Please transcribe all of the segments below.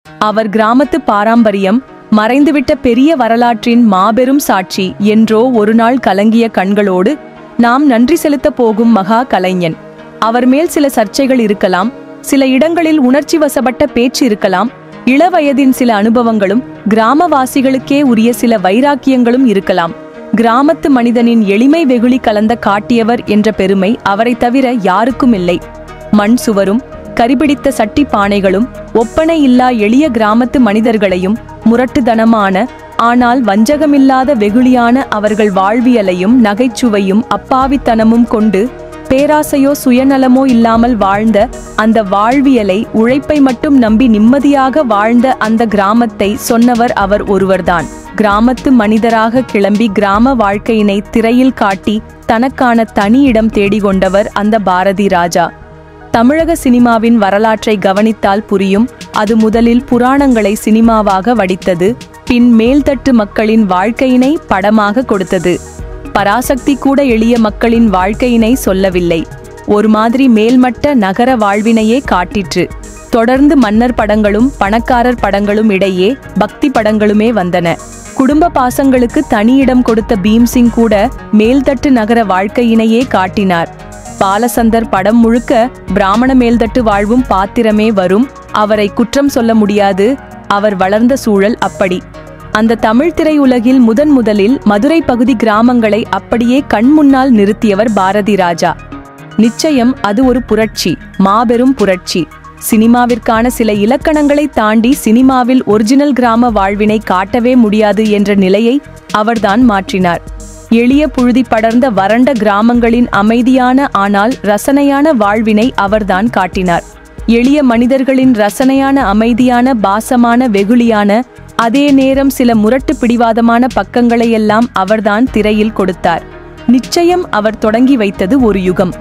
அவர் கிராமத்து பாரம்பரியம், மறைந்துவிட்ட பெரிய வரலாற்றின் மாபெரும் சாட்சி என்றோ ஒருநாள் கலங்கிய கண்களோடு நாம் நன்றி செலுத்தப் போகும் மகா கலைஞன். அவர் மேல் சில சர்ச்சைகள் இருக்கலாம், சில இடங்களில் உணர்ச்சி வசப்பட்ட பேச்சு இருக்கலாம், இளவயதின் சில அனுபவங்களும் கிராமவாசிகளுக்கே உரிய சில வைராக்கியங்களும் இருக்கலாம். கிராமத்து மனிதனின் எளிமை வெகுளி கலந்த காட்டியவர் என்ற பெருமை அவரை தவிர யாருக்கும் இல்லை. மண் சுவரும் கரிபிடித்த சட்டி பானைகளும் ஒப்பனை இல்லா எளிய கிராமத்து மனிதர்களையும் முரட்டுத்தனமான ஆனால் வஞ்சகமில்லாத வெகுளியான அவர்கள் வாழ்வியலையும் நகைச்சுவையும் அப்பாவித்தனமும் கொண்டு பேராசையோ சுயநலமோ இல்லாமல் வாழ்ந்த அந்த வாழ்வியலை, உழைப்பை மட்டும் நம்பி நிம்மதியாக வாழ்ந்த அந்த கிராமத்தை சொன்னவர் அவர் ஒருவர்தான். கிராமத்து மனிதராக கிளம்பி கிராம வாழ்க்கையினை திரையில் காட்டி தனக்கான தனி இடம் தேடிக்கொண்டவர் அந்த பாரதி ராஜா. தமிழக சினிமாவின் வரலாற்றை கவனித்தால் புரியும். அது முதலில் புராணங்களை சினிமாவாக வடித்தது, பின் மேல்தட்டு மக்களின் வாழ்க்கையினை படமாக கொடுத்தது. பராசக்தி கூட எளிய மக்களின் வாழ்க்கையினை சொல்லவில்லை, ஒரு மாதிரி மேல்மட்ட நகர வாழ்வினையே காட்டிற்று. தொடர்ந்து மன்னர் படங்களும் பணக்காரர் படங்களும் இடையே பக்தி படங்களுமே வந்தன. குடும்ப பாசங்களுக்கு தனியிடம் கொடுத்த பீம்சிங் கூட மேல்தட்டு நகர வாழ்க்கையினையே காட்டினார். பாலசந்தர் படம் முழுக்க பிராமண மேல்தட்டு வாழ்வும் பாத்திரமே வரும். அவரை குற்றம் சொல்ல முடியாது, அவர் வளர்ந்த சூழல் அப்படி. அந்த தமிழ் திரையுலகில் முதலில் மதுரை பகுதி கிராமங்களை அப்படியே கண் முன்னால் நிறுத்தியவர் பாரதி ராஜா. நிச்சயம் அது ஒரு புரட்சி, மாபெரும் புரட்சி. சினிமாவிற்கான சில இலக்கணங்களை தாண்டி சினிமாவில் ஒரிஜினல் கிராம வாழ்வினை காட்டவே முடியாது என்ற நிலையை அவர்தான் மாற்றினார். எளிய புழுதி படர்ந்த வறண்ட கிராமங்களின் அமைதியான ஆனால் ரசனையான வாழ்வினை அவர்தான் காட்டினார். எளிய மனிதர்களின் ரசனையான அமைதியான பாசமான வெகுளியான அதே நேரம் சில முரட்டு பிடிவாதமான பக்கங்களையெல்லாம் அவர்தான் திரையில் கொடுத்தார். நிச்சயம் அவர் தொடங்கி வைத்தது ஒரு யுகம்.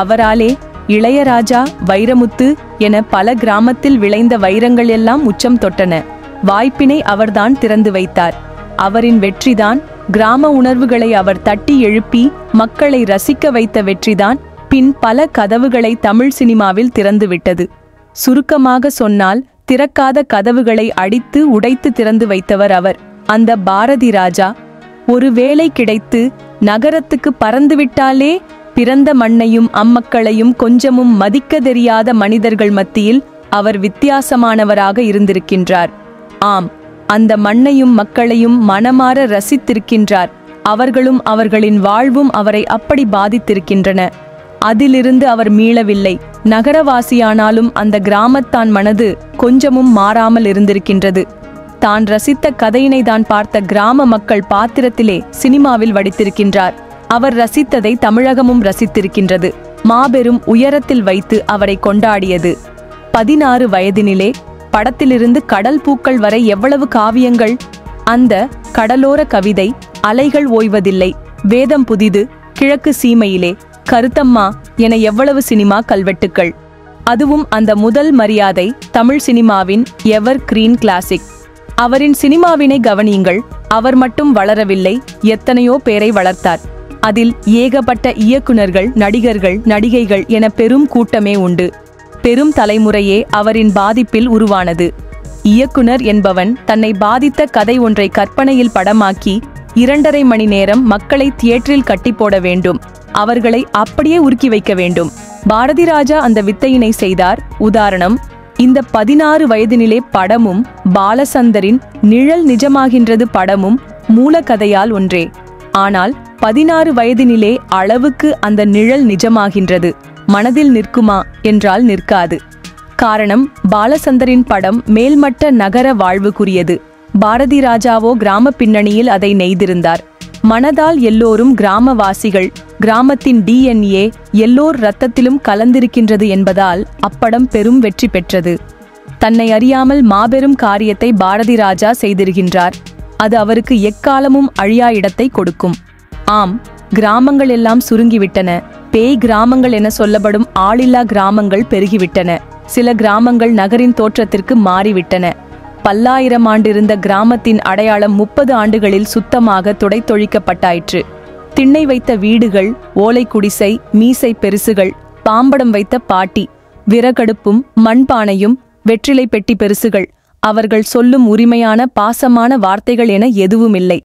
அவராலே இளையராஜா, வைரமுத்து என பல கிராமத்தில் விளைந்த வைரங்கள் எல்லாம் உச்சம் தொட்டன. வாய்ப்பினை அவர்தான் திறந்து வைத்தார். அவரின் வெற்றிதான், கிராம உணர்வுகளை அவர் தட்டி எழுப்பி மக்களை ரசிக்க வைத்த வெற்றிதான் பின் பல கதவுகளை தமிழ் சினிமாவில் திறந்துவிட்டது. சுருக்கமாக சொன்னால், திறக்காத கதவுகளை அடித்து உடைத்து திறந்து வைத்தவர் அவர், அந்த பாரதி ராஜா. ஒரு வேளை கிடைத்து நகரத்துக்கு பறந்துவிட்டாலே பிறந்த மண்ணையும் அம்மக்களையும் கொஞ்சமும் மதிக்க தெரியாத மனிதர்கள் மத்தியில் அவர் வித்தியாசமானவராக இருந்திருக்கின்றார். ஆம், அந்த மண்ணையும் மக்களையும் மனமாற ரசித்திருக்கின்றார். அவர்களும் அவர்களின் வாழ்வும் அவரை அப்படி பாதித்திருக்கின்றன. அதிலிருந்து அவர் மீளவில்லை. நகரவாசியானாலும் அந்த கிராமத்தான் மனது கொஞ்சமும் மாறாமல் இருந்திருக்கின்றது. தான் ரசித்த கதையினை தான் பார்த்த கிராம மக்கள் பாத்திரத்திலே சினிமாவில் வடித்திருக்கின்றார். அவர் ரசித்ததை தமிழகமும் ரசித்திருக்கின்றது. மாபெரும் உயரத்தில் வைத்து அவரை கொண்டாடியது. 16 வயதினிலே படத்திலிருந்து கடல் பூக்கள் வரை எவ்வளவு காவியங்கள்! அந்த கடலோர கவிதை, அலைகள் ஓய்வதில்லை, வேதம் புதிது, கிழக்கு சீமையிலே, கருத்தம்மா என எவ்வளவு சினிமா கல்வெட்டுக்கள்! அதுவும் அந்த முதல் மரியாதை தமிழ் சினிமாவின் எவர் கிரீன் கிளாசிக். அவரின் சினிமாவினை கவனியுங்கள். அவர் மட்டும் வளரவில்லை, எத்தனையோ பேரை வளர்த்தார். அதில் ஏகப்பட்ட இயக்குனர்கள், நடிகர்கள், நடிகைகள் என பெரும் கூட்டமே உண்டு. பெரும் தலைமுறையே அவரின் பாதிப்பில் உருவானது. இயக்குனர் என்பவன் தன்னை பாதித்த கதை ஒன்றை கற்பனையில் படமாக்கி 2.5 மணி நேரம் மக்களை தியேட்டரில் கட்டி போட வேண்டும். அவர்களை அப்படியே உருக்கி வைக்க வேண்டும். பாரதி ராஜா அந்த வித்தையினை செய்தார். உதாரணம், இந்த 16 வயதினிலே படமும் பாலசந்தரின் நிழல் நிஜமாகின்றது படமும் மூலக்கதையால் ஒன்றே. ஆனால் 16 வயதினிலே அளவுக்கு அந்த நிழல் நிஜமாகின்றது. மனதில் நிற்குமா என்றால் நிற்காது. காரணம், பாலசந்தரின் படம் மேல்மட்ட நகர வாழ்வுக்குரியது. பாரதி ராஜாவோ கிராம பின்னணியில் அதை நெய்திருந்தார். மனதால் எல்லோரும் கிராமவாசிகள், கிராமத்தின் DNA எல்லோர் இரத்தத்திலும் கலந்திருக்கின்றது என்பதால் அப்படம் பெரும் வெற்றி பெற்றது. தன்னை அறியாமல் மாபெரும் காரியத்தை பாரதி ராஜா செய்திருக்கின்றார். அது அவருக்கு எக்காலமும் அழியா இடத்தை கொடுக்கும். ஆம், கிராமங்கள் எல்லாம் சுருங்கிவிட்டன. பேய் கிராமங்கள் என சொல்லப்படும் ஆளில்லா கிராமங்கள் பெருகிவிட்டன. சில கிராமங்கள் நகரின் தோற்றத்திற்கு மாறிவிட்டன. பல்லாயிரம் ஆண்டிருந்த கிராமத்தின் அடையாளம் 30 ஆண்டுகளில் சுத்தமாக துடைத்தொழிக்கப்பட்டாயிற்று. திண்ணை வைத்த வீடுகள், ஓலை குடிசை, மீசை பெருசுகள், பாம்படம் வைத்த பாட்டி, விறகடுப்பும் மண்பானையும், வெற்றிலை பெட்டி பெருசுகள், அவர்கள் சொல்லும் உரிமையான பாசமான வார்த்தைகள் என எதுவுமில்லை.